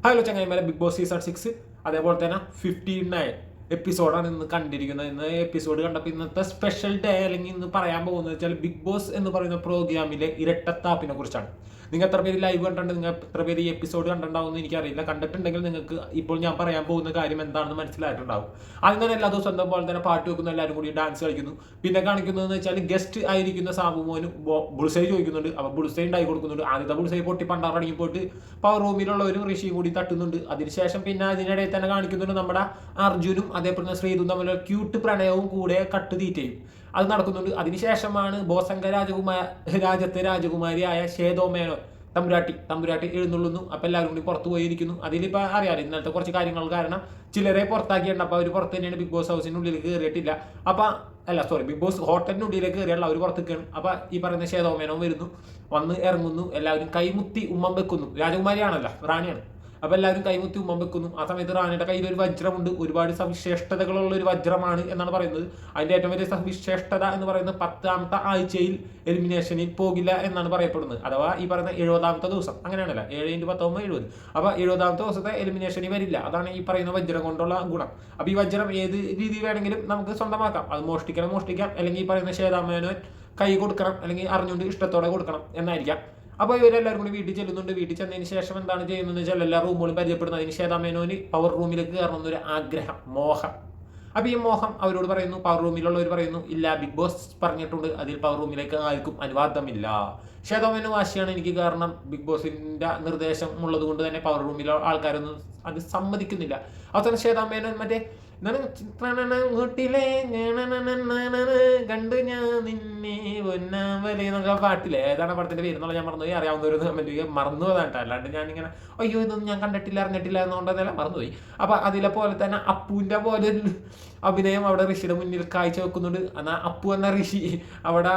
Hello ചങ്ങായിമാരെ, big boss season 6 അതേപോലെ തന്നെ 59 എപ്പിസോഡാണ് ഇന്ന് കണ്ടിരിക്കുന്നത്. ഇന്ന് എപ്പിസോഡ് കണ്ടപ്പോൾ ഇന്നത്തെ സ്പെഷ്യൽ ഡേ അല്ലെങ്കിൽ ഇന്ന് പറയാൻ പോകുന്നത് വെച്ചാൽ ബിഗ് ബോസ് എന്ന് പറയുന്ന പ്രോഗ്രാമിലെ ഇരട്ടത്താപ്പിനെ കുറിച്ചാണ്. നിങ്ങൾ എത്ര പേര് ലൈവ് കണ്ടിട്ടുണ്ട്, നിങ്ങൾ എത്ര പേര് ഈ എപ്പിസോഡ് കണ്ടിട്ടുണ്ടാവുമെന്ന് എനിക്കറിയില്ല. കണ്ടിട്ടുണ്ടെങ്കിൽ നിങ്ങൾക്ക് ഇപ്പോൾ ഞാൻ പറയാൻ പോകുന്ന കാര്യം എന്താണെന്ന് മനസ്സിലായിട്ടുണ്ടാവും. അങ്ങനെ എല്ലാ ദിവസവും എന്താ പോലെ തന്നെ പാട്ട് വെക്കുന്നു, എല്ലാവരും കൂടി ഡാൻസ് കളിക്കുന്നു. പിന്നെ കാണിക്കുന്നതെന്ന് വെച്ചാൽ ഗസ്റ്റ് ആയിരിക്കുന്ന സാബുമോനും ബുൾസൈ ചോദിക്കുന്നുണ്ട്. അപ്പോൾ ബുൾസൈ ഉണ്ടായി കൊടുക്കുന്നുണ്ട്. ആദ്യത്തെ ബുൾസൈ പൊട്ടി പണ്ടാറടങ്ങി പോയിട്ട് പവർ റൂമിലുള്ള ഒരു ഋഷിയും കൂടി തട്ടുന്നുണ്ട്. അതിനുശേഷം പിന്നെ അതിനിടയിൽ തന്നെ കാണിക്കുന്നുണ്ട് നമ്മുടെ അർജുനും അതേപോലെ ശ്രീതും തമ്മിലുള്ള ക്യൂട്ട് പ്രണയവും കൂടെ കട്ടുതീറ്റയും അത് നടക്കുന്നുണ്ട്. അതിനുശേഷമാണ് ബോസംഗ രാജ്യത്തെ രാജകുമാരിയായ ഷേതോ മേനോൻ തമ്പുരാട്ടി എഴുന്നള്ളുന്നു. അപ്പം എല്ലാവരും കൂടി പുറത്തു പോയിരിക്കുന്നു. അതിലിപ്പോൾ അറിയാറ് ഇന്നത്തെ കുറച്ച് കാര്യങ്ങൾ കാരണം ചിലരെ പുറത്താക്കിയിട്ടുണ്ട്. അപ്പോൾ അവർ പുറത്ത് തന്നെയാണ്, ബിഗ് ബോസ് ഹൗസിനുള്ളിൽ കയറിയിട്ടില്ല. ബിഗ് ബോസ് ഹോട്ടലിനുള്ളിലേക്ക് കയറിയുള്ള അവർ പുറത്തേക്കാണ്. അപ്പോൾ ഈ പറയുന്ന ഷേതോ മേനോൻ വരുന്നു, വന്ന് ഇറങ്ങുന്നു, എല്ലാവരും കൈമുത്തി ഉമ്മം വെക്കുന്നു. രാജകുമാരിയാണല്ലോ, റാണിയാണ്. അപ്പോൾ എല്ലാവരും കൈമുത്തി ഉമ്മം വെക്കുന്നു. ആ സമയത്ത് റാണിയുടെ കയ്യിൽ ഒരു വജ്രമുണ്ട്. ഒരുപാട് സവിശേഷതകളുള്ള ഒരു വജ്രമാണ് എന്നാണ് പറയുന്നത്. അതിൻ്റെ ഏറ്റവും വലിയ സവിശേഷത എന്ന് പറയുന്നത് 10ാമത്തെ ആഴ്ചയിൽ എലിമിനേഷനിൽ പോകില്ല എന്നാണ് പറയപ്പെടുന്നത്. അഥവാ ഈ പറയുന്ന 70ാമത്തെ ദിവസം, അങ്ങനെയാണല്ലോ, 7 × 10 = 70. അപ്പോൾ 70ാമത്തെ ദിവസത്തെ എലിമിനേഷനിൽ വരില്ല. അതാണ് ഈ പറയുന്ന വജ്രം കൊണ്ടുള്ള ഗുണം. അപ്പോൾ ഈ വജ്രം ഏത് രീതി വേണമെങ്കിലും നമുക്ക് സ്വന്തമാക്കാം. അത് മോഷ്ടിക്കാം, അല്ലെങ്കിൽ ഈ പറയുന്ന ഷേതാമേനോൻ കൈ കൊടുക്കണം, അല്ലെങ്കിൽ അറിഞ്ഞുകൊണ്ട് ഇഷ്ടത്തോടെ കൊടുക്കണം എന്നായിരിക്കാം. അപ്പോൾ ഇവരെല്ലാവരും കൂടി വീട്ടിൽ ചെല്ലുന്നുണ്ട്. വീട്ടിൽ ചെന്നതിന് ശേഷം എന്താണ് ചെയ്യുന്നത് വെച്ചാൽ എല്ലാ റൂമുകളും പരിചയപ്പെടുന്നതിന് ശ്വേതാമേനോന് പവർ റൂമിലേക്ക് കയറണമെന്നൊരു ആഗ്രഹം, മോഹം. അപ്പോൾ ഈ മോഹം അവരോട് പറയുന്നു. പവർ റൂമിലുള്ളവർ പറയുന്നു, ഇല്ല, ബിഗ് ബോസ് പറഞ്ഞിട്ടുണ്ട്, അതിൽ പവർ റൂമിലേക്ക് ആർക്കും അനുവാദമില്ല. ശ്വേതാമേനോ വാശിയാണ് എനിക്ക്, കാരണം ബിഗ് ബോസിന്റെ നിർദ്ദേശം ഉള്ളത് കൊണ്ട് തന്നെ പവർ റൂമിലെ ആൾക്കാരൊന്നും അത് സമ്മതിക്കുന്നില്ല. അവസാനം ശ്വേതാമേനോൻ മറ്റേ വീട്ടിലെ കണ്ടു ഞാൻ നിന്നെ പൊന്നാവലേ എന്നൊക്കെ പാട്ടില്ലേ, ഏതാണ് പടത്തിന്റെ പേര് എന്നുള്ള ഞാൻ മറന്നുപോയി. അറിയാവുന്നവർ കമന്റ് മറന്നു പോയതാട്ടോ. അല്ലാണ്ട് ഞാനിങ്ങനെ അയ്യോ ഇതൊന്നും ഞാൻ കണ്ടിട്ടില്ല അറിഞ്ഞിട്ടില്ല എന്നുകൊണ്ടതെല്ലാം മറന്നുപോയി. അപ്പൊ അതിലെ പോലെ തന്നെ അപ്പുവിന്റെ പോലെ അഭിനയം അവിടെ ഋഷിയുടെ മുന്നിൽ കാഴ്ച വെക്കുന്നുണ്ട്. എന്നാൽ അപ്പു എന്ന ഋഷി അവിടെ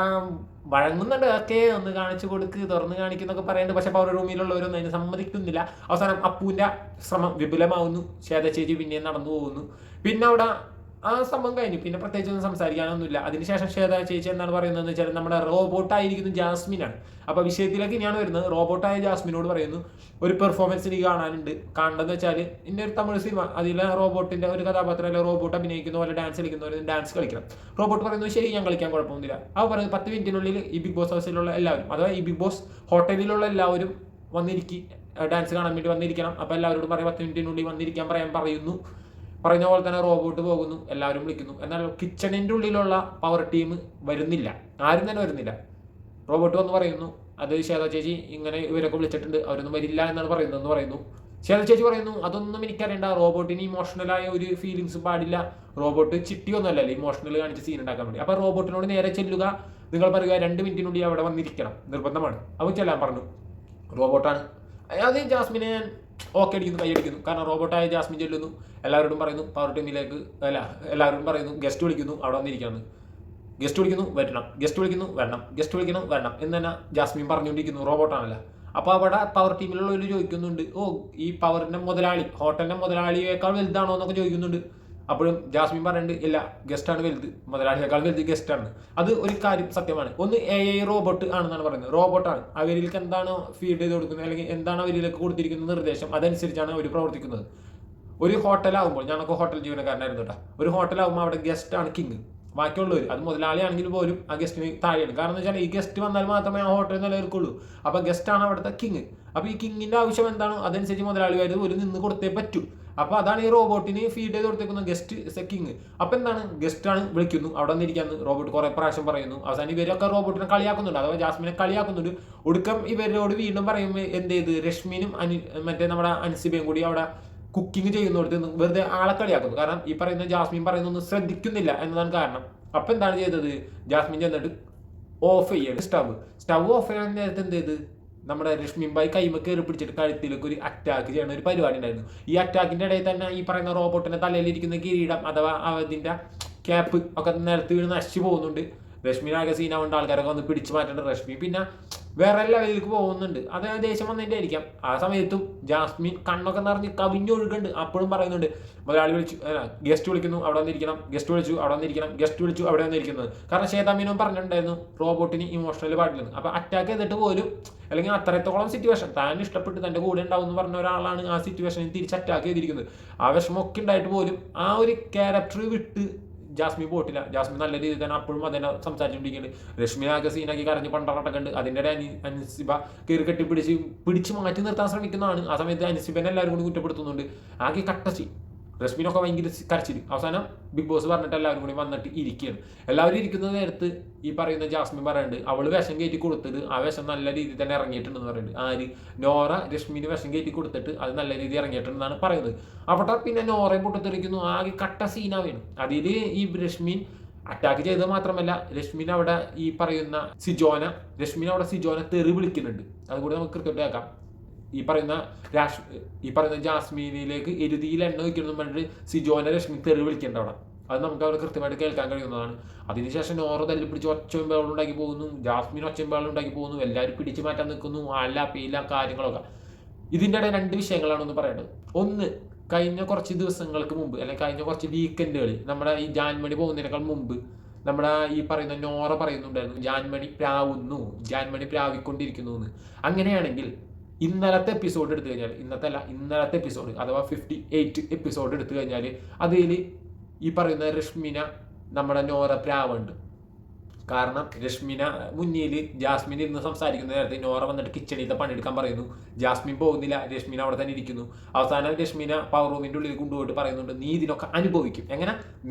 വഴങ്ങുന്നുണ്ട്. ഒക്കെ ഒന്ന് കാണിച്ചു കൊടുക്ക്, തുറന്ന് കാണിക്കുന്നൊക്കെ പറയുന്നുണ്ട്. പക്ഷെ പവർ റൂമിലുള്ളവരൊന്നും അതിന് സമ്മതിക്കുന്നില്ല. അവസാനം അപ്പുവിന്റെ ശ്രമം വിപുലമാവുന്നു. ശ്വേത ചേച്ചി പിന്നെയും നടന്നു പോകുന്നു. പിന്നെ അവിടെ ആ സംഭവം കഴിഞ്ഞു. പിന്നെ പ്രത്യേകിച്ച് ഒന്നും സംസാരിക്കാനൊന്നുമില്ല. അതിനുശേഷം ശ്വേത ചേച്ചി എന്താണ് പറയുന്നത് വെച്ചാൽ നമ്മുടെ റോബോട്ടായിരിക്കുന്നു ജാസ്മിനാണ്. അപ്പോൾ വിഷയത്തിലേക്ക് ഞാൻ വരുന്നത്, റോബോട്ടായ ജാസ്മിനോട് പറയുന്നു, ഒരു പെർഫോമൻസ് എനിക്ക് കാണാനുണ്ട്. കാണേണ്ടതെന്ന് വെച്ചാൽ ഇന്ന ഒരു തമിഴ് സിനിമ, അതിലെ റോബോട്ടിന്റെ ഒരു കഥാപാത്രം, അല്ലെങ്കിൽ റോബോട്ട് അഭിനയിക്കുന്ന പോലെ ഡാൻസ് കളിക്കുന്നവർ ഡാൻസ് കളിക്കണം. റോബോട്ട് പറയുന്നു, ശരി, ഞാൻ കളിക്കാൻ കുഴപ്പമൊന്നുമില്ല. അവർ പറയുന്നത് 10 മിനിറ്റിനുള്ളിൽ ഈ ബിഗ് ബോസ് ഹൗസിലുള്ള എല്ലാവരും, അഥവാ ഈ ബിഗ് ബോസ് ഹോട്ടലിലുള്ള എല്ലാവരും വന്നിരിക്കും, ഡാൻസ് കാണാൻ വേണ്ടി വന്നിരിക്കണം. അപ്പോൾ എല്ലാവരോടും പറയും 10 മിനിറ്റിനുള്ളിൽ വന്നിരിക്കാൻ പറയുന്നു. പറയുന്ന പോലെ തന്നെ റോബോട്ട് പോകുന്നു, എല്ലാവരും വിളിക്കുന്നു. എന്നാൽ കിച്ചണിൻ്റെ ഉള്ളിലുള്ള പവർ ടീം വരുന്നില്ല, ആരും തന്നെ വരുന്നില്ല. റോബോട്ട് വന്ന് പറയുന്നു, അത് ശ്വേത ചേച്ചി ഇങ്ങനെ ഇവരൊക്കെ വിളിച്ചിട്ടുണ്ട്, അവരൊന്നും വരില്ല എന്നാണ് പറയുന്നതെന്ന് പറയുന്നു. ശ്വേത ചേച്ചി പറയുന്നു, അതൊന്നും എനിക്കറിയണ്ട, റോബോട്ടിന് ഇമോഷണലായ ഒരു ഫീലിങ്സും പാടില്ല. റോബോട്ട് ചിട്ടിയൊന്നുമല്ലല്ലോ ഇമോഷണൽ കാണിച്ച് സീൻ ഉണ്ടാക്കാൻ വേണ്ടി. അപ്പോൾ റോബോട്ടിനോട് നേരെ ചെല്ലുക, നിങ്ങൾ പറയുക 2 മിനിറ്റിനുള്ളിൽ അവിടെ വന്നിരിക്കണം, നിർബന്ധമാണ്. അവൻ ചെല്ലാൻ പറഞ്ഞു. റോബോട്ടാണ് അത്. ജാസ്മിനെ ഞാൻ ഓക്കെ അടിക്കുന്നു, കൈയടിക്കുന്നു. കാരണം റോബോട്ടായ ജാസ്മിൻ ചെല്ലുന്നു, എല്ലാവരോടും പറയുന്നു പവർ ടീമിലേക്ക് എല്ലാവരോടും പറയുന്നു ഗസ്റ്റ് വിളിക്കുന്നു, അവിടെ വന്നിരിക്കുന്നു. ഗസ്റ്റ് വിളിക്കുന്നു, വരണം, ഗസ്റ്റ് വിളിക്കുന്നു, വരണം, ഗസ്റ്റ് വിളിക്കണം, വരണം എന്ന് തന്നെ ജാസ്മിൻ പറഞ്ഞുകൊണ്ടിരിക്കുന്നു. റോബോട്ടാണല്ലോ. അപ്പോൾ അവിടെ പവർ ടീമിലുള്ളവർ ചോദിക്കുന്നുണ്ട്, ഈ പവറിന്റെ മുതലാളി, ഹോട്ടലിന്റെ മുതലാളിയേക്കാൾ വലുതാണോ എന്നൊക്കെ ചോദിക്കുന്നുണ്ട്. അപ്പോഴും ജാസ്മിൻ പറയുന്നുണ്ട്, ഇല്ല, ഗസ്റ്റാണ് വലുത്, മുതലാളിയേക്കാൾ വലുത് ഗസ്റ്റാണ്. അത് ഒരു കാര്യം സത്യമാണ്. ഒന്ന് AI റോബോട്ട് ആണെന്നാണ് പറയുന്നത്. റോബോട്ടാണ്. അവരിലേക്ക് എന്താണ് ഫീഡ് ചെയ്ത് കൊടുക്കുന്നത്, അല്ലെങ്കിൽ എന്താണ് അവരിലേക്ക് കൊടുത്തിരിക്കുന്ന നിർദ്ദേശം, അതനുസരിച്ചാണ് അവർ പ്രവർത്തിക്കുന്നത്. ഒരു ഹോട്ടലാകുമ്പോൾ, ഞാനൊക്കെ ഹോട്ടൽ ജീവനക്കാരനായിരുന്നു കേട്ടോ. ഒരു ഹോട്ടലാകുമ്പോൾ അവിടെ ഗസ്റ്റാണ് കിങ്. ബാക്കിയുള്ളവർ, അത് മുതലാളിയാണെങ്കിൽ പോലും ആ ഗസ്റ്റിന് താഴെയാണ്. കാരണം എന്ന് വെച്ചാൽ ഈ ഗസ്റ്റ് വന്നാൽ മാത്രമേ ആ ഹോട്ടലിൽ നിലനിൽക്കുള്ളൂ. അപ്പോൾ ഗസ്റ്റാണ് അവിടുത്തെ കിങ്. അപ്പോൾ ഈ കിങ്ങിൻ്റെ ആവശ്യം എന്താണോ അതനുസരിച്ച് മുതലാളിമാർ ഒരു നിന്ന് കൊടുത്തേ പറ്റൂ. അപ്പോൾ അതാണ് ഈ റോബോട്ടിന് ഫീഡ് ചെയ്ത് കൊടുത്തേക്കുന്ന ഗസ്റ്റ് കിങ്. അപ്പോൾ എന്താണ്, ഗസ്റ്റാണ് വിളിക്കുന്നു, അവിടെ വന്നിരിക്കാന്ന് റോബോട്ട് കുറേ പ്രാവശ്യം പറയുന്നു. അവസാനം ഇവരൊക്കെ റോബോട്ടിനെ കളിയാക്കുന്നുണ്ട്, അഥവാ ജാസ്മിനെ കളിയാക്കുന്നുണ്ട്. ഒടുക്കം ഇവരോട് വീണ്ടും പറയുമ്പോൾ എന്ത് ചെയ്ത് രശ്മിനും മറ്റേ നമ്മുടെ അൻസിബയും കൂടി അവിടെ കുക്കിംഗ് ചെയ്യുന്നിടത്ത് വെറുതെ ആളെ കളിയാക്കുന്നു. കാരണം ഈ പറയുന്ന ജാസ്മിൻ പറയുന്നൊന്നും ശ്രദ്ധിക്കുന്നില്ല എന്നതാണ് കാരണം. അപ്പം എന്താണ് ചെയ്തത്, ജാസ്മിൻ ചെന്നിട്ട് ഓഫ് ചെയ്യാണ് സ്റ്റവ് ഓഫ് ചെയ്യാൻ നേരത്തെ എന്ത് ചെയ്ത് നമ്മുടെ രശ്മിബായി കൈമ കയറി പിടിച്ചിട്ട് കഴുത്തിലേക്ക് ഒരു അറ്റാക്ക് ചെയ്യുന്ന ഒരു പരിപാടി ഉണ്ടായിരുന്നു. ഈ അറ്റാക്കിന്റെ ഇടയിൽ തന്നെ ഈ പറയുന്ന റോബോട്ടിന്റെ തലയിലിരിക്കുന്ന കിരീടം അഥവാ അതിന്റെ ക്യാപ്പ് ഒക്കെ നിലത്ത് വീണ് നശിച്ചു പോകുന്നുണ്ട്. രശ്മിനാകെ സീനാവേണ്ട ആൾക്കാരൊക്കെ വന്ന് പിടിച്ചു മാറ്റേണ്ട. രശ്മി പിന്നെ വേറെ ലെവലിലേക്ക് പോകുന്നുണ്ട്. അത് ദേഷ്യം വന്നതിൻ്റെ ആയിരിക്കാം. ആ സമയത്തും ജാസ്മിൻ കണ്ണൊക്കെ നിറഞ്ഞ് കവിഞ്ഞൊഴുകുന്നുണ്ട്. അപ്പോഴും പറയുന്നുണ്ട് മുതലാളി വിളിച്ചു, ഗസ്റ്റ് വിളിക്കുന്നു അവിടെ വന്നിരിക്കണം, ഗസ്റ്റ് വിളിച്ചു അവിടെ വന്നിരിക്കണം, ഗസ്റ്റ് വിളിച്ചു അവിടെ വന്നിരിക്കുന്നത്. കാരണം ശ്വേതാമേനോൻ പറഞ്ഞിട്ടുണ്ടായിരുന്നു റോബോട്ടിന് ഇമോഷണൽ പാടില്ലെന്ന്. അപ്പോൾ അറ്റാക്ക് ചെയ്തിട്ട് പോലും അല്ലെങ്കിൽ അത്രത്തോളം സിറ്റുവേഷൻ താൻ ഇഷ്ടപ്പെട്ട് തൻ്റെ കൂടെ ഉണ്ടാവും എന്ന് പറഞ്ഞ ഒരാളാണ് ആ സിറ്റുവേഷനിൽ തിരിച്ച് അറ്റാക്ക് ചെയ്തിരിക്കുന്നത്. ആ വിഷമമൊക്കെ ഉണ്ടായിട്ട് പോലും ആ ഒരു ക്യാരക്ടർ വിട്ട് ജാസ്മിൻ പോയിട്ടില്ല. ജാസ്മിൻ നല്ല രീതിയിൽ തന്നെ അപ്പോഴും അതിനെ സംസാരിച്ചുകൊണ്ടിരിക്കുന്നുണ്ട്. രശ്മി ആകെ സീനാക്കി കരഞ്ഞ് പണ്ടറട്ടൊക്കെ അതിൻ്റെ അൻസിബ കയറി കെട്ടി പിടിച്ച് മാറ്റി നിർത്താൻ ശ്രമിക്കുന്നതാണ്. ആ സമയത്ത് അൻസിബനെ എല്ലാവരും കൂടി കുറ്റപ്പെടുത്തുന്നുണ്ട്. ആകെ കട്ടച്ചി രശ്മിനൊക്കെ ഭയങ്കര കരച്ചിൽ. അവസാനം ബിഗ് ബോസ് പറഞ്ഞിട്ട് എല്ലാവരും കൂടി വന്നിട്ട് ഇരിക്കുകയാണ്. എല്ലാവരും ഇരിക്കുന്ന നേരത്ത് ഈ പറയുന്ന ജാസ്മിൻ പറയുന്നുണ്ട് അവൾ വിഷം കയറ്റി കൊടുത്തിട്ട് ആ വിഷം നല്ല രീതിയിൽ തന്നെ ഇറങ്ങിയിട്ടുണ്ടെന്ന് പറയുന്നുണ്ട്. ആര്? നോറ രശ്മിന് വിഷം കയറ്റി കൊടുത്തിട്ട് അത് നല്ല രീതിയിൽ ഇറങ്ങിയിട്ടുണ്ടെന്നാണ് പറയുന്നത്. അവിടെ പിന്നെ നോറയും പൊട്ടിത്തെറിക്കുന്നു. ആകെ കട്ട സീനാവേണ്. അതിൽ ഈ രശ്മിൻ അറ്റാക്ക് ചെയ്തത് മാത്രമല്ല രശ്മിൻ അവിടെ ഈ പറയുന്ന രശ്മിൻ അവിടെ സിജോന തെറി വിളിക്കുന്നുണ്ട്. അതുകൂടി നമുക്ക് കൃത്യമായിട്ട് കേൾക്കാം. ഈ പറയുന്ന ജാസ്മിനിലേക്ക് എരുതിയിൽ എണ്ണ വയ്ക്കുന്നു പറഞ്ഞിട്ട് സിജോനെ രശ്മി തെറി വിളിക്കേണ്ട അവിടെ. അത് നമുക്ക് അവിടെ കൃത്യമായിട്ട് കേൾക്കാൻ കഴിയുന്നതാണ്. അതിനുശേഷം നോറ തല്ലി പിടിച്ച് ഒച്ചയും ബഹളം ഉണ്ടാക്കി പോകുന്നു. ജാസ്മിൻ ഒച്ചയും ബഹളം ഉണ്ടാക്കി പോകുന്നു. എല്ലാവരും പിടിച്ചു മാറ്റാൻ നിൽക്കുന്നു. അല്ല പീല കാര്യങ്ങളൊക്കെ. ഇതിൻ്റെ ഇടയിൽ 2 വിഷയങ്ങളാണെന്ന് പറയേണ്ടത്. ഒന്ന്, കഴിഞ്ഞ കുറച്ച് ദിവസങ്ങൾക്ക് മുമ്പ് അല്ലെങ്കിൽ കഴിഞ്ഞ കുറച്ച് വീക്കെൻഡുകളിൽ നമ്മുടെ ഈ ജാൻമണി പോകുന്നതിനേക്കാൾ മുമ്പ് നമ്മുടെ ഈ പറയുന്ന നോറ പറയുന്നുണ്ടായിരുന്നു ജാൻമണി പ്രാവിക്കൊണ്ടിരിക്കുന്നു എന്ന്. അങ്ങനെയാണെങ്കിൽ ഇന്നലത്തെ എപ്പിസോഡ് എടുത്തു കഴിഞ്ഞാൽ ഇന്നലത്തെ എപ്പിസോഡ് അഥവാ 58 എപ്പിസോഡ് എടുത്തു കഴിഞ്ഞാൽ അതിൽ ഈ പറയുന്ന രശ്മിന നമ്മുടെ നോറ പ്രാവുണ്ട്. കാരണം രശ്മിന മുന്നിൽ ജാസ്മിൻ ഇരുന്ന് സംസാരിക്കുന്ന നേരത്തെ നോറ വന്നിട്ട് കിച്ചണിലത്തെ പണിയെടുക്കാൻ പറയുന്നു. ജാസ്മിൻ പോകുന്നില്ല, രശ്മിന അവിടെ തന്നെ ഇരിക്കുന്നു. അവസാനം രശ്മിന പവർ റൂമിൻ്റെ ഉള്ളിൽ കൊണ്ടുപോയിട്ട് പറയുന്നുണ്ട് നീ ഇതിനൊക്കെ അനുഭവിക്കും.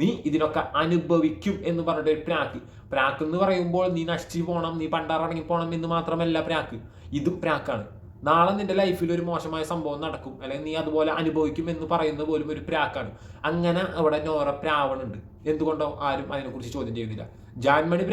നീ ഇതിനൊക്കെ അനുഭവിക്കും എന്ന് പറഞ്ഞിട്ട് പ്രാക്ക് എന്ന് പറയുമ്പോൾ നീ നശിച്ചു പോകണം, നീ പണ്ടാറടങ്ങി പോകണം എന്ന് മാത്രമല്ല പ്രാക്ക്, ഇതും പ്രാക്കാണ്. നാളെ നിന്റെ ലൈഫിൽ ഒരു മോശമായ സംഭവം നടക്കും അല്ലെങ്കിൽ നീ അതുപോലെ അനുഭവിക്കും എന്ന് പറയുന്നത് പോലും ഒരു പ്രാക്കാണ്. അങ്ങനെ അവിടെ നോറ പ്രാവണുണ്ട്. എന്തുകൊണ്ടോ ആരും അതിനെക്കുറിച്ച് ചോദ്യം ചെയ്യുന്നില്ല. ജാൻമണി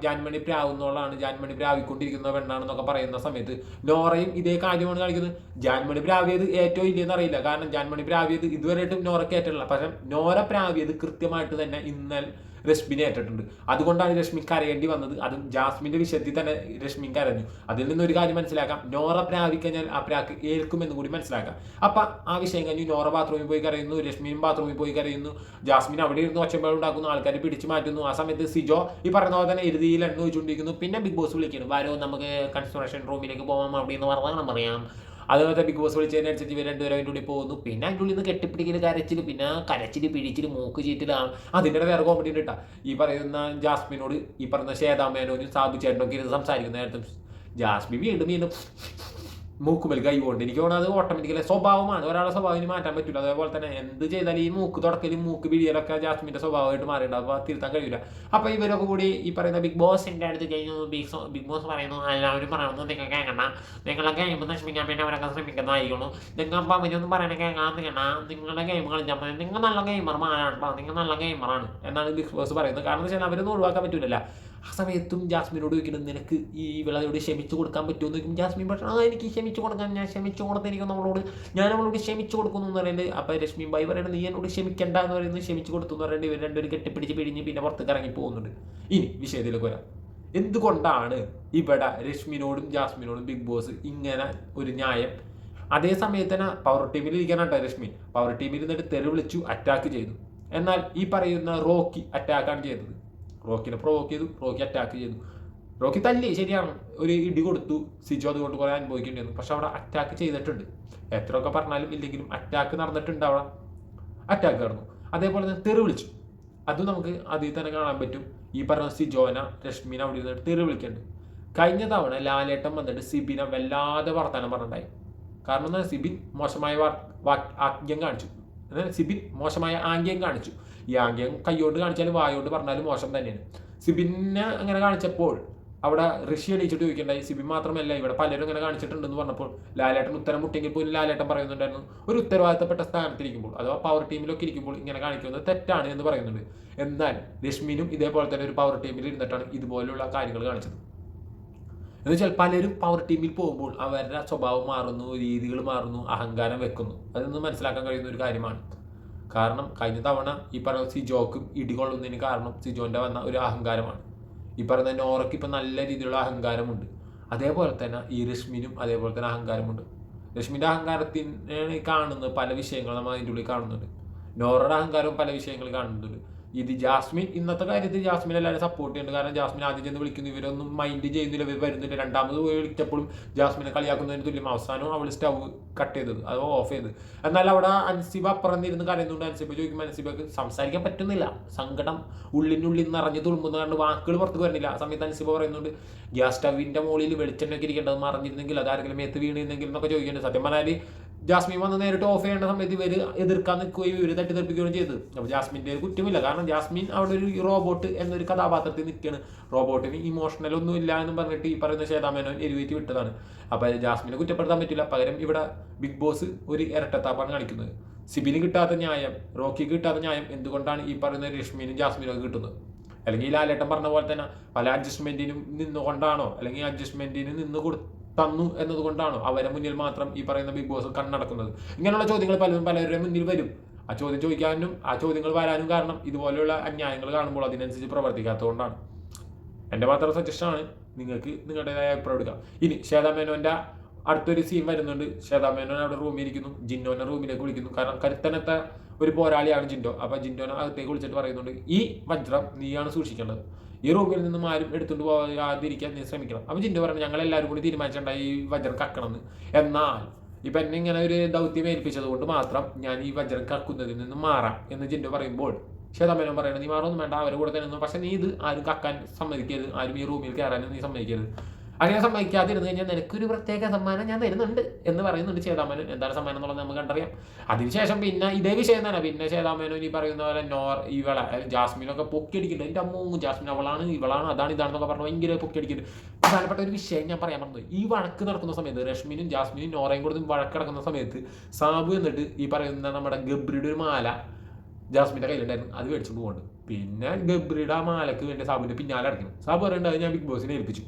ജാൻമണി പ്രാവുന്നോളാണ്, ജാൻമണി പ്രാവിക്കൊണ്ടിരിക്കുന്ന പെണ്ണാണെന്നൊക്കെ പറയുന്ന സമയത്ത് നോറയും ഇതേ കാര്യമാണ് കാണിക്കുന്നത്. ജാൻമണി പ്രാവിയത് ഏറ്റവും ഇല്ലെന്ന് അറിയില്ല. കാരണം ജാൻമണി പ്രാവിയത് ഇതുവരെയായിട്ടും നോറയ്ക്ക് ഏറ്റിട്ടില്ല. പക്ഷെ നോറ പ്രാവിയത് കൃത്യമായിട്ട് തന്നെ ഇന്നലെ രശ്മിനെ ഏറ്റിട്ടുണ്ട്. അതുകൊണ്ടാണ് രശ്മി കരയേണ്ടി വന്നത്. അതും ജാസ്മിന്റെ വിഷയത്തിൽ തന്നെ രശ്മി കരഞ്ഞു. അതിൽ നിന്നൊരു കാര്യം മനസ്സിലാക്കാം, നോറ പ്രാവിക്കഴിഞ്ഞാൽ ആ പ്രാക്ക് ഏൽക്കുമെന്ന് കൂടി മനസ്സിലാക്കാം. അപ്പൊ ആ വിഷയം കഴിഞ്ഞു. നോറ ബാത്റൂമിൽ പോയി കരയുന്നു, രശ്മിയും ബാത്റൂമിൽ പോയി കരയുന്നു, ജാസ്മിൻ അവിടെ ഇരുന്ന് ഒച്ചമ്പേൾ ഉണ്ടാക്കുന്നു, ആൾക്കാരെ പിടിച്ചു മാറ്റുന്നു. ആ സമയത്ത് സിജോ ഈ പറയുന്ന പോലെ തന്നെ എരുതിയിൽ എണ്ണ വെച്ചുകൊണ്ടിരിക്കുന്നു. പിന്നെ ബിഗ് ബോസ് വിളിക്കുന്നു, വാരോ നമുക്ക് കൺസ്ട്രക്ഷൻ റൂമിലേക്ക് പോകാം അവിടെ നിന്ന് പറഞ്ഞാൽ പറയാം. അതുപോലെ ബിഗ് ബോസ് വിളിച്ചതിനനുസരിച്ച് ഇവർ 2 പേരും അതിൻ്റെ ഉള്ളിൽ പോകുന്നു. പിന്നെ അതിൻ്റെ ഉള്ളിൽ നിന്ന് കെട്ടിപ്പിടിക്കൽ പിന്നെ കരച്ചിൽ പിടിച്ചിൽ മൂക്ക് ചീറ്റിലാണ്. അതിൻ്റെ വേറെ കോമഡി ഉണ്ട് കേട്ടോ. ഈ പറയുന്ന ജാസ്മിനോട് ഈ പറയുന്ന ശ്വേതാമേനോനും സാബു ചേട്ടനൊക്കെ ഇരുന്ന് സംസാരിക്കുന്ന നേരത്തും ജാസ്മിൻ വീണ്ടും മൂക്കുമൽ കൈ കൊണ്ട്. എനിക്ക് തോന്നുന്നത് അത് ഓട്ടോമാറ്റിക്കലി സ്വഭാവമാണ്. ഒരാളുടെ സ്വഭാവത്തിന് മാറ്റാൻ പറ്റില്ല. അതേപോലെ തന്നെ എന്ത് ചെയ്താലും ഈ മൂക്ക് തുടക്കലും മൂക്ക് പിടിയലൊക്കെ ജാസ്മിൻ്റെ സ്വഭാവമായിട്ട് മാറിയിട്ടുണ്ട്. അപ്പോൾ തിരുത്താൻ കഴിയില്ല. അപ്പോൾ ഇവരൊക്കെ കൂടി ഈ പറയുന്ന ബിഗ് ബോസിൻ്റെ അടുത്ത് കഴിഞ്ഞു. ബിഗ് ബോസ് പറയുന്നു എല്ലാവരും പറയണമെന്ന് നിങ്ങൾ കേൾക്കണ്ട, നിങ്ങളെ ഗെയിം നശിപ്പിക്കാൻ വേണ്ടി അവരൊക്കെ ശ്രമിക്കുന്നതായിരിക്കുന്നു. നിങ്ങൾ അവരൊന്നും പറയണ കേൾക്കാൻ നിങ്ങളുടെ ഗെയിം കളിച്ചാൽ മതി, നിങ്ങൾ നല്ല ഗെയിമർമാരാണ്, നിങ്ങൾ നല്ല ഗെയിമറാണ് എന്നാണ് ബിഗ് ബോസ് പറയുന്നത്. കാരണം എന്ന് വെച്ചാൽ അവരൊന്നും ഒഴിവാക്കാൻ പറ്റില്ലല്ലോ. ആ സമയത്തും ജാസ്മിനോട് ചോദിക്കണം നിനക്ക് ഈ വിളയോട് ക്ഷമിച്ചു കൊടുക്കാൻ പറ്റുമോ എന്ന് ചോദിക്കും. ജാസ്മിൻ പക്ഷേ എനിക്ക് ക്ഷമിച്ചു കൊടുക്കാൻ, ഞാൻ ക്ഷമിച്ചു കൊടുത്തിരിക്കും ഞാൻ അവളോട് ക്ഷമിച്ചു കൊടുക്കുന്നു എന്ന് പറയുന്നത്. അപ്പോൾ രശ്മി ബായി പറയുന്നത് നീ എന്നോട് ക്ഷമിക്കണ്ട എന്ന് പറയുന്നത് ക്ഷമിച്ചു കൊടുത്തു എന്ന് പറയുന്നത്. ഇവർ 2 പേരും കെട്ടിപ്പിടിച്ച് പിഴിഞ്ഞ് പിന്നെ പുറത്തേക്ക് ഇറങ്ങി പോകുന്നുണ്ട്. ഇനി വിഷയത്തിലേക്ക് വരാം. എന്തുകൊണ്ടാണ് ഇവിടെ രശ്മിനോടും ജാസ്മിനോടും ബിഗ് ബോസ് ഇങ്ങനെ ഒരു ന്യായം? അതേ സമയത്ത് തന്നെ പവർ ടീമിൽ ഇരിക്കാനാട്ടോ രശ്മി. പവർ ടീമിൽ നിന്നിട്ട് തെറി വിളിച്ചു അറ്റാക്ക് ചെയ്തു. എന്നാൽ ഈ പറയുന്ന റോക്കി അറ്റാക്കാണ് ചെയ്തത്. റോക്കിനെ പ്രൊവോക്ക് ചെയ്തു, റോക്കി അറ്റാക്ക് ചെയ്തു. റോക്കി തല്ലി, ശരിയാണ്, ഒരു ഇടി കൊടുത്തു. സിജോ അതുകൊണ്ട് കുറേ അനുഭവിക്കേണ്ടിയിരുന്നു. പക്ഷെ അവിടെ അറ്റാക്ക് ചെയ്തിട്ടുണ്ട്. എത്രയൊക്കെ പറഞ്ഞാലും ഇല്ലെങ്കിലും അറ്റാക്ക് നടന്നിട്ടുണ്ട്. അവിടെ അറ്റാക്ക് നടന്നു. അതേപോലെ തന്നെ തെറി വിളിച്ചു. അതും നമുക്ക് അതിൽ തന്നെ കാണാൻ പറ്റും. ഈ പറഞ്ഞ സിജോന രശ്മിനെ അവിടെ ഇരുന്നിട്ട് തെറി വിളിക്കുന്നുണ്ട്. കഴിഞ്ഞ തവണ ലാലേട്ടൻ വന്നിട്ട് സിബിനെ വല്ലാതെ വർത്തമാനം പറഞ്ഞിട്ടുണ്ടായി. കാരണം എന്താ, സിബിൻ മോശമായ ആംഗ്യം കാണിച്ചു. സിബിൻ മോശമായ ആംഗ്യം കാണിച്ചു. ഈ ആംഗ്യം കൈയോണ്ട് കാണിച്ചാലും വായോണ്ട് പറഞ്ഞാലും മോശം തന്നെയാണ്. സിബിനെ അങ്ങനെ കാണിച്ചപ്പോൾ അവിടെ ഋഷി എണീച്ചിട്ട് ചോദിക്കണ്ടായി. സിബിൻ മാത്രമല്ല ഇവിടെ പലരും അങ്ങനെ കാണിച്ചിട്ടുണ്ടെന്ന് പറഞ്ഞപ്പോൾ ലാലേട്ടൻ ഉത്തരം മുട്ടിയെങ്കിൽ പോലും ലാലേട്ടൻ പറയുന്നുണ്ടായിരുന്നു ഒരു ഉത്തരവാദിത്തപ്പെട്ട സ്ഥാനത്തിരിക്കുമ്പോൾ അഥവാ പവർ ടീമിലൊക്കെ ഇരിക്കുമ്പോൾ ഇങ്ങനെ കാണിക്കുന്നത് തെറ്റാണ് എന്ന് പറയുന്നുണ്ട്. എന്നാൽ രശ്മിനും ഇതേപോലെ തന്നെ ഒരു പവർ ടീമിൽ ഇരുന്നിട്ടാണ് ഇതുപോലുള്ള കാര്യങ്ങൾ കാണിച്ചത്. എന്നുവെച്ചാൽ പലരും പവർ ടീമിൽ പോകുമ്പോൾ അവരുടെ സ്വഭാവം മാറുന്നു, രീതികൾ മാറുന്നു, അഹങ്കാരം വെക്കുന്നു. അതൊന്നും മനസ്സിലാക്കാൻ കഴിയുന്ന ഒരു കാര്യമാണ്. കാരണം കഴിഞ്ഞ തവണ ഈ പറയുന്ന സിജോക്കും ഇടികൊള്ളുന്നതിന് കാരണം സിജോൻ്റെ വന്ന ഒരു അഹങ്കാരമാണ്. ഈ പറയുന്ന നോറയ്ക്ക് ഇപ്പം നല്ല രീതിയിലുള്ള അഹങ്കാരമുണ്ട്. അതേപോലെ തന്നെ ഈ രശ്മിനും അതേപോലെ തന്നെ അഹങ്കാരമുണ്ട്. രശ്മിൻ്റെ അഹങ്കാരത്തിനാണ് കാണുന്നത് പല വിഷയങ്ങൾ നമ്മൾ അതിൻ്റെ ഉള്ളിൽ കാണുന്നുണ്ട്. നോറയുടെ അഹങ്കാരവും പല വിഷയങ്ങൾ കാണുന്നുണ്ട്. ഇത് ജാസ്മിൻ ഇന്നത്തെ കാര്യത്തിൽ ജാസ്മിൻ എല്ലാവരും സപ്പോർട്ട് ചെയ്യുന്നുണ്ട്. കാരണം ജാസ്മിൻ ആദ്യം ചെന്ന് വിളിക്കുന്നു, ഇവരൊന്നും മൈൻഡ് ചെയ്യുന്നില്ല, ഇവർ വരുന്നില്ല. രണ്ടാമത് പോയി വിളിച്ചപ്പോഴും ജാസ്മിനെ കളിയാക്കുന്നതിന് തുല്യം. അവസാനം അവൾ സ്റ്റൗ കട്ട് ചെയ്തത്, അത് ഓഫ് ചെയ്ത്. എന്നാൽ അവിടെ അൻസിബ അപ്പുറന്നിരുന്ന് കരയുന്നുണ്ട്. അൻസിബ ചോദിക്കുമ്പോൾ അൻസിബക്ക് സംസാരിക്കാൻ പറ്റുന്നില്ല. സങ്കടം ഉള്ളിനുള്ളിൽ നിറഞ്ഞു തുളുമ്പുന്ന കണ്ട് വാക്കുകൾ പുറത്ത് വരുന്നില്ല. ആ സമയത്ത് അൻസിബ പറയുന്നുണ്ട്, ഗ്യാസ് സ്റ്റവിൻ്റെ മുകളിൽ വെളിച്ചെണ്ണയൊക്കെ ഇരിക്കേണ്ടത് മറിഞ്ഞിരുന്നെങ്കിൽ അതാരെങ്കിലും മേത്ത് വീണിരുന്നെങ്കിൽ എന്നൊക്കെ ചോദിക്കുന്നുണ്ട്. സത്യം പറഞ്ഞാൽ ജാസ്മിൻ വന്ന് നേരിട്ട് ഓഫ് ചെയ്യേണ്ട സമയത്ത് ഇവർ എതിർക്കാൻ നിൽക്കുകയും ഇവർ തട്ടിത്തെറിപ്പിക്കുകയും ചെയ്തത്. അപ്പോൾ ജാസ്മിൻ്റെ ഒരു കുറ്റമില്ല. കാരണം ജാസ്മിൻ അവിടെ ഒരു റോബോട്ട് എന്നൊരു കഥാപാത്രത്തിൽ നിൽക്കുകയാണ്. റോബോട്ടിന് ഇമോഷണൽ ഒന്നും ഇല്ല എന്ന് പറഞ്ഞിട്ട് ഈ പറയുന്ന ശ്വേതാമേനോൻ എരിവേറ്റി വിട്ടതാണ്. അപ്പോൾ ജാസ്മിനെ കുറ്റപ്പെടുത്താൻ പറ്റില്ല. പകരം ഇവിടെ ബിഗ് ബോസ് ഒരു ഇരട്ടത്താപ്പാണ് കാണിക്കുന്നത്. സിബിന് കിട്ടാത്ത ന്യായം, റോക്കിക്ക് കിട്ടാത്ത ന്യായം എന്തുകൊണ്ടാണ് ഈ പറയുന്ന രശ്മിനും ജാസ്മിനും ഒക്കെ കിട്ടുന്നത്? അല്ലെങ്കിൽ ലാലേട്ടൻ പറഞ്ഞ പോലെ തന്നെ പല അഡ്ജസ്റ്റ്മെന്റിനും നിന്നുകൊണ്ടാണോ, അല്ലെങ്കിൽ അഡ്ജസ്റ്റ്മെന്റിന് നിന്ന് തന്നു എന്നതുകൊണ്ടാണോ അവരെ മുന്നിൽ മാത്രം ഈ പറയുന്ന ബിഗ് ബോസ് കണ്ണടക്കുന്നത്? ഇങ്ങനെയുള്ള ചോദ്യങ്ങൾ പലരുടെ മുന്നിൽ വരും. ആ ചോദ്യം ചോദിക്കാനും ആ ചോദ്യങ്ങൾ വരാനും കാരണം ഇതുപോലെയുള്ള അന്യായങ്ങൾ കാണുമ്പോൾ അതിനനുസരിച്ച് പ്രവർത്തിക്കാത്തതുകൊണ്ടാണ്. എൻ്റെ മാത്രം സജഷനാണ്. നിങ്ങൾക്ക് നിങ്ങളുടേതായ അഭിപ്രായം എടുക്കാം. ഇനി ശ്വേതാമേനോൻ്റെ അടുത്തൊരു സീൻ വരുന്നുണ്ട്. ശ്വേതാമേനോൻ അവിടെ റൂമിൽ ഇരിക്കുന്നു, ജിന്നോനെ റൂമിലേക്ക് വിളിക്കുന്നു. കാരണം കരുത്തനത്തെ ഒരു പോരാളിയാണ് ജിൻഡോ. അപ്പോൾ ജിൻഡോനെ അകത്തേക്ക് വിളിച്ചിട്ട് പറയുന്നുണ്ട്, ഈ വജ്രം നീയാണ് സൂക്ഷിക്കേണ്ടത്, ഈ റൂമിൽ നിന്നും ആരും എടുത്തുകൊണ്ട് പോകാതിരിക്കാൻ നീ ശ്രമിക്കണം. അപ്പോൾ ജിൻഡോ പറഞ്ഞു, ഞങ്ങളെല്ലാവരും കൂടി തീരുമാനിച്ചിട്ടുണ്ടായി ഈ വജ്രം കക്കണമെന്ന്. എന്നാൽ ഇപ്പം എന്നെ ഇങ്ങനെ ഒരു ദൗത്യം ഏൽപ്പിച്ചത് കൊണ്ട് മാത്രം ഞാൻ ഈ വജ്രം കക്കുന്നതിൽ നിന്നും മാറാം എന്ന് ജിൻഡോ പറയുമ്പോൾ ശ്വേതാമേനോൻ പറയണത്, നീ മാറൊന്നും വേണ്ട, അവരുടെ കൂടെ തന്നെ. പക്ഷേ നീ ഇത് ആരും കക്കാൻ സമ്മതിക്കരുത്, ആരും ഈ റൂമിൽ കയറാനും നീ സമ്മതിക്കരുത്. അങ്ങനെ സമ്മതിക്കാതിരുന്ന് കഴിഞ്ഞാൽ നിനക്കൊരു പ്രത്യേക സമ്മാനം ഞാൻ തരുന്നുണ്ട് എന്ന് പറയുന്നുണ്ട് ശ്വേതാമേനോൻ. എന്താണ് സമ്മാനം എന്നുള്ളത് നമുക്ക് കണ്ടറിയാം. അതിനുശേഷം പിന്നെ ഇതേ വിഷയം തന്നെ. പിന്നെ ശ്വേതാമേനോൻ ഈ പറയുന്ന പോലെ ഇവളെ ജാസ്മിനൊക്കെ പൊക്കിയടിക്കുന്നുണ്ട്. എൻ്റെ അമ്മൂ ജാസ്മിൻ അവളാണ് ഇവളാണ് അതാണ് ഇതാണെന്നൊക്കെ പറഞ്ഞ് ഭയങ്കര പൊക്കിയടിക്കുന്നുണ്ട്. പ്രധാനപ്പെട്ട ഒരു വിഷയം ഞാൻ പറയാൻ പറഞ്ഞത്, ഈ വഴക്ക് നടക്കുന്ന സമയത്ത് രശ്മിനും ജാസ്മിനും നോറയും കൂടെ വഴക്കിടക്കുന്ന സമയത്ത് സാബു എന്നിട്ട് ഈ പറയുന്ന നമ്മുടെ ഗബ്രിയുടെ ഒരു മാല ജാസ്മിൻ്റെ കയ്യിലുണ്ടായിരുന്നു, അത് മേടിച്ചുകൊണ്ട് പോകുന്നുണ്ട്. പിന്നെ ഗബ്രിയുടെ ആ മാലക്ക് വേണ്ടി സാബുവിൻ്റെ പിന്നാലെ അടയ്ക്കണം. സാബു പറയേണ്ടത് ഞാൻ ബിഗ് ബോസിനെ ഏൽപ്പിച്ചു,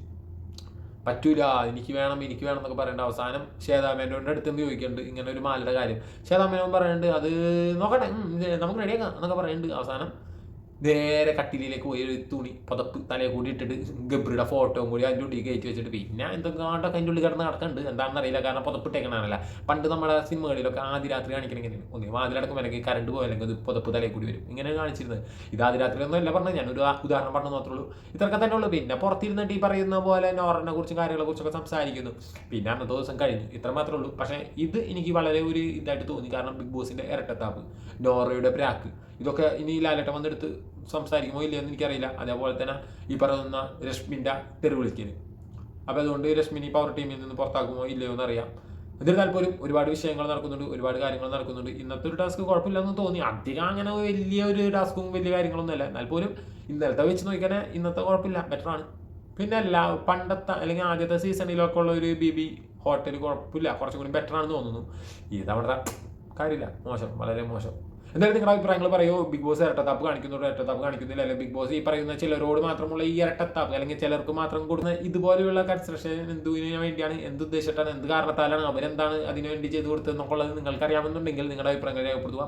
പറ്റൂല, എനിക്ക് വേണം എന്നൊക്കെ പറയേണ്ട. അവസാനം ശ്വേതാമേനോൻ്റെ അടുത്ത് നിന്ന് ചോദിക്കുന്നുണ്ട് ഇങ്ങനെ ഒരു മാലയുടെ കാര്യം. ശ്വേതാമേനോൻ പറയുന്നുണ്ട് അത് നോക്കട്ടെ, നമുക്ക് റെഡിയാക്കാം എന്നൊക്കെ പറയുന്നുണ്ട്. അവസാനം നേരെ കട്ടിലേക്ക് പോയി ഒരു തുണി പുതപ്പ് തലയെ കൂടി ഇട്ടിട്ട് ഗബ്രിയുടെ ഫോട്ടോയും കൂടി അതിൻ്റെ ഉള്ളിൽ കയറ്റി വെച്ചിട്ട് പിന്നെ എന്തൊക്കെ അതിൻ്റെ ഉള്ളിൽ കിടന്ന് നടക്കുന്നുണ്ട്. എന്താണെന്ന് അറിയില്ല. കാരണം പുതപ്പിട്ടേക്കണല്ല. പണ്ട് നമ്മുടെ സിനിമകളിലൊക്കെ ആദ്യ രാത്രി കാണിക്കണമെങ്കിൽ ഒന്നേ വാതിലടക്കം അല്ലെങ്കിൽ കറണ്ട് പോയല്ലെങ്കിൽ അത് പുതപ്പ് തലയിൽ കൂടി വരും. ഇങ്ങനെ കാണിച്ചിരുന്നത്. ഇത് ആദ്യ രാത്രി ഒന്നും അല്ല പറഞ്ഞത്, ഞാനൊരു ഉദാഹരണം പറഞ്ഞു മാത്രമേ ഉള്ളൂ. ഇത്രയൊക്കെ തന്നെ ഉള്ളൂ. പിന്നെ പുറത്തിരുന്നിട്ട് ഈ പറയുന്ന പോലെ നോറിനെ കുറിച്ചും കാര്യങ്ങളെ കുറിച്ചൊക്കെ സംസാരിക്കുന്നു. പിന്നെ അന്നത്തെ ദിവസം കഴിഞ്ഞു. ഇത്ര മാത്രമേ ഉള്ളൂ. പക്ഷേ ഇത് എനിക്ക് വളരെ ഒരു ഇതായിട്ട് തോന്നി. കാരണം ബിഗ് ബോസിൻ്റെ ഇരട്ടത്താപ്പ്, നോറയുടെ പ്രാക്ക്, ഇതൊക്കെ ഇനി ലാലേട്ടൻ വന്നെടുത്ത് സംസാരിക്കുമോ ഇല്ലയെന്ന് എനിക്കറിയില്ല. അതേപോലെ തന്നെ ഈ പറയുന്ന രശ്മിൻ്റെ തെരുവിളിക്കൽ. അപ്പോൾ അതുകൊണ്ട് രശ്മിനി പവർ ടീമിൽ നിന്ന് പുറത്താക്കുമോ ഇല്ലയോ എന്നറിയാം. എന്നിരുന്നാൽ പോലും ഒരുപാട് വിഷയങ്ങൾ നടക്കുന്നുണ്ട്, ഒരുപാട് കാര്യങ്ങൾ നടക്കുന്നുണ്ട്. ഇന്നത്തെ ഒരു ടാസ്ക് കുഴപ്പമില്ലെന്ന് തോന്നി. അധികം അങ്ങനെ വലിയ ഒരു ടാസ്കും വലിയ കാര്യങ്ങളൊന്നും അല്ല. എന്നാൽ പോലും ഇന്നലത്തെ വെച്ച് നോക്കിയാൽ ഇന്നത്തെ കുഴപ്പമില്ല, ബെറ്ററാണ്. പിന്നെ പണ്ടത്തെ അല്ലെങ്കിൽ ആദ്യത്തെ സീസണിലൊക്കെ ഉള്ള ഒരു ബി ഹോട്ടൽ കുഴപ്പമില്ല, കുറച്ചും കൂടി ബെറ്ററാണെന്ന് തോന്നുന്നു. ഇതവിടുത്തെ കാര്യമില്ല, മോശം, വളരെ മോശം. എന്തായാലും നിങ്ങളുടെ അഭിപ്രായങ്ങൾ പറയുമോ? ബിഗ് ബോസ് ഇരട്ടത്താപ്പ് കാണിക്കുന്നില്ല, അല്ലെങ്കിൽ ബിഗ് ബോസ് ഈ പറയുന്ന ചിലരോട് മാത്രമുള്ള ഈ ഇരട്ടത്താപ്പ്, അല്ലെങ്കിൽ ചിലർക്ക് മാത്രം കൊടുക്കുന്ന ഇതുപോലെയുള്ള കൺസ്ട്രക്ഷൻ എന്തിനു വേണ്ടിയാണ്, എന്തുദ്ദേശിച്ചിട്ടാണ്, എന്ത് കാരണത്താലാണ്, അവരെന്താണ് അതിനുവേണ്ടി ചെയ്ത് കൊടുത്തത് എന്നൊക്കെ ഉള്ളത് നിങ്ങൾക്ക് അറിയാമെന്നുണ്ടെങ്കിൽ നിങ്ങളുടെ അഭിപ്രായങ്ങൾ രേഖപ്പെടുത്തുക.